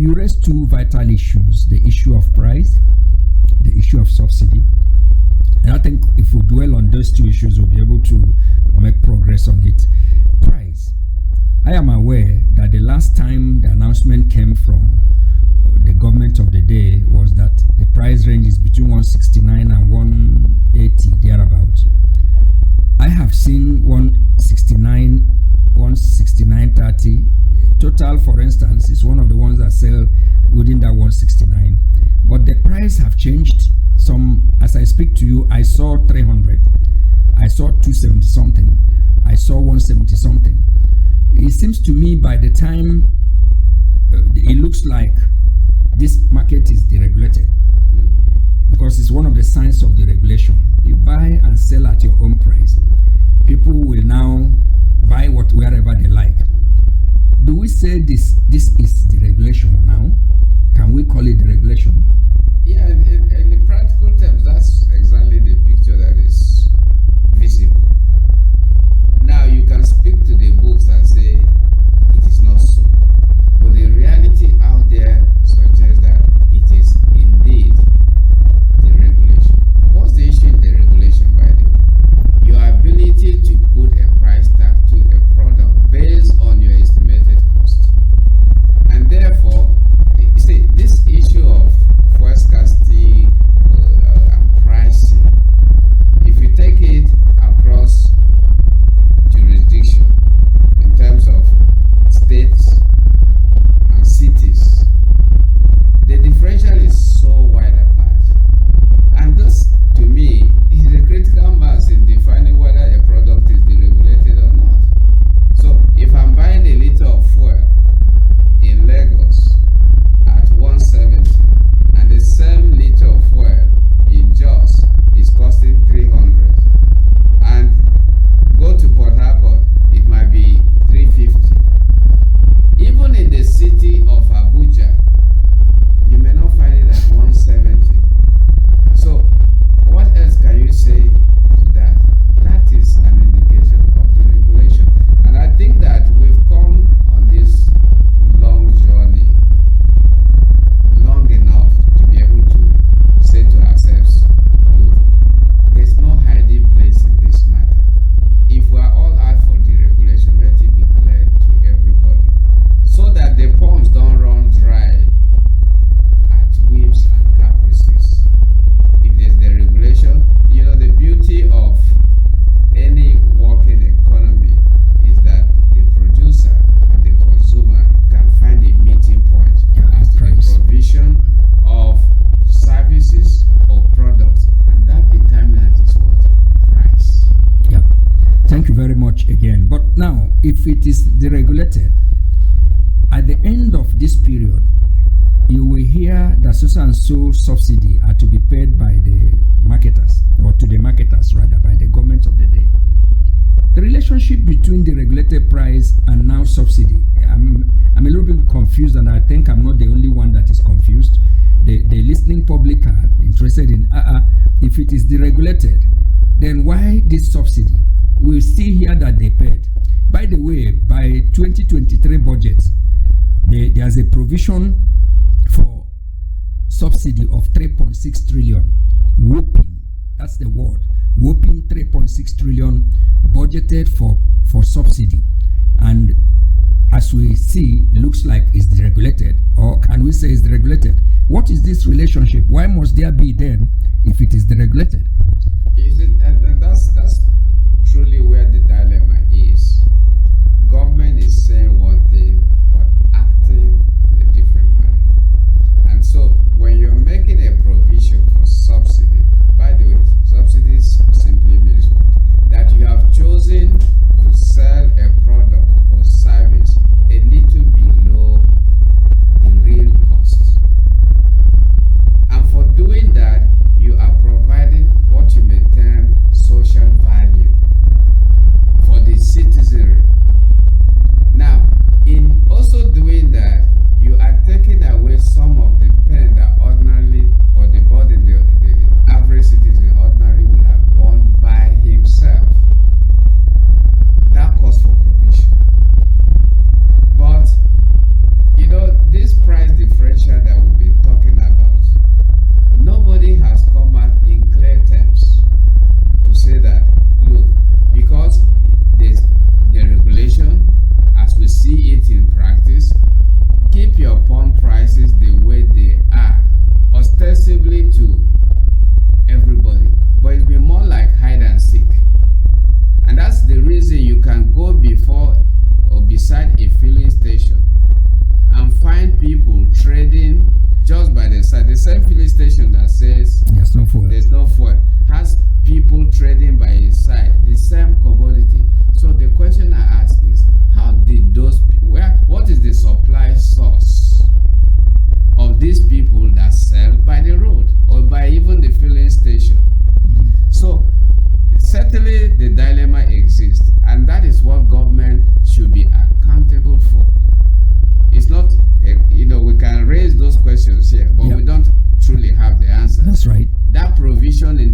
you raised two vital issues: the issue of price, the issue of subsidy. And I think if we dwell on those two issues, we'll be able to make progress on it. Price. I am aware that the last time the announcement came from the government of the day was that the price range is between 169 and 180, thereabout. I have seen 169, 169.30. Total, for instance, is one of the ones that sell within that 169. But the price have changed. Some, as I speak to you, I saw 300. I saw 270 something. I saw 170 something. It seems to me by the time it looks like this market is deregulated, because it's one of the signs of deregulation. You buy and sell at your own price. People will now buy wherever they like. Do we say this is deregulation now? Can we call it deregulation? Yeah, in practical terms, that's exactly the picture that is visible. Now, you can speak to the books and say it is not so. But the reality out there suggests that it is indeed deregulation. What's the issue in deregulation, by the way? Your ability to put a price tag to a product based on your estimated cost. And therefore, you see, this issue of fuel scarcity and pricing, if you take it across jurisdiction in terms of states and cities, the differential is so wide apart. And this, to me, is a critical mass in defining whether a product is deregulated or not. So if I'm buying a liter of fuel in Lagos at 170 and the same liter of fuel in Jos is costing 300, and go to Port Harcourt, it might be 350. Even in the city of Abuja, you may not find it at 170. So what else can you say to that? That is an indication of deregulation. And I think that we've come on this long journey long enough to be able to say to ourselves, look, there's no hiding place in this matter. If we are all out for deregulation, let it be clear to everybody, so that the ponds don't run dry at whims and caprices. If there's deregulation, the beauty of any working economy is that the producer and the consumer can find a meeting point as to the provision of services or products, and that determinant is what? Price. Yeah. Thank you very much again. But now, if it is deregulated, at the end of this period, you will hear that so and so subsidy are to be paid by the marketers, or to the marketers rather, by the government of the day. The relationship between the regulated price and now subsidy, I'm a little bit confused, and I think I'm not the only one that is confused. The listening public are interested in, if it is deregulated, then why this subsidy? We'll still hear that they paid. By the way, by 2023 budget, there's a provision for subsidy of 3.6 trillion. Whopping, that's the word. Whopping 3.6 trillion budgeted for subsidy. And as we see, it looks like it's deregulated. Or can we say it's deregulated? What is this relationship? Why must there be then if it is deregulated? Is it, and that's truly where the dilemma is. Government is saying one thing, but acting in a different manner. And so when you're making a provision for subsidy, by the way, subsidies simply means what? That you have chosen to sell a product or service a little below the real cost. And for doing that, you are providing what you may term find people trading just by the side. The same filling station that says There's no fuel. there's no fuel has people trading by his side, the same commodity. So the question I ask is, how did what is the supply source of these people that sell by the road or by even the filling station? So certainly the dilemma exists, and that is what government should be accountable for. It's not, we can raise those questions here, but we don't truly have the answer. That's right. That provision in